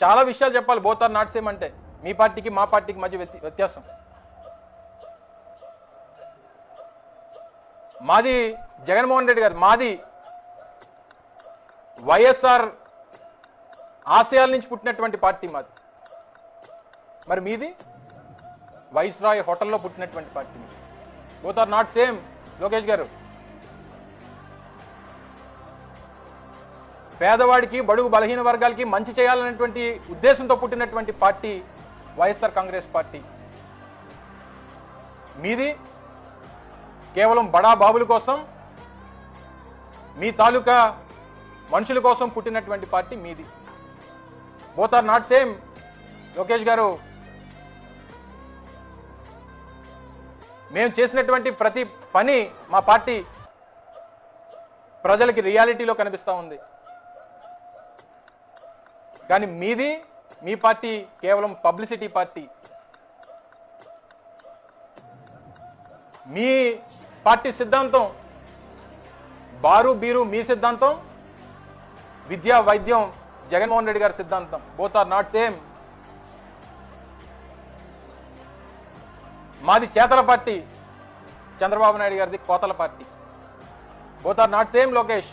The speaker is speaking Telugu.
చాలా విషయాలు చెప్పాలి. బోత్ ఆర్ నాట్ సేమ్ అంటే మీ పార్టీకి మా పార్టీకి మధ్య వ్యత్యాసం. మాది జగన్మోహన్ రెడ్డి గారు, మాది వైఎస్ఆర్ ఆశయాల నుంచి పుట్టినటువంటి పార్టీ మాది. మరి మీది వైస్రాయ్ హోటల్లో పుట్టినటువంటి పార్టీ మీది. Both are not same Lokesh garu. పేదవాడికి, బడుగు బలహీన వర్గాలకి మంచి చేయాలనేటువంటి ఉద్దేశంతో పుట్టినటువంటి పార్టీ వైఎస్ఆర్ కాంగ్రెస్ పార్టీ. మీది కేవలం బడా బాబుల కోసం, మీ తాలూకా మనుషుల కోసం పుట్టినటువంటి పార్టీ మీది. Both are not same Lokesh garu. మేము చేసినటువంటి ప్రతి పని మా పార్టీ ప్రజలకి రియాలిటీలో కనిపిస్తూ ఉంది. కానీ మీది, మీ పార్టీ కేవలం పబ్లిసిటీ పార్టీ. మీ పార్టీ సిద్ధాంతం బారు బీరు మీ సిద్ధాంతం, విద్యా వైద్యం జగన్మోహన్ రెడ్డి గారి సిద్ధాంతం. Both are not same. మాది చేతల పార్టీ, చంద్రబాబు నాయుడు గారిది కోతల party. Both are not same Lokesh.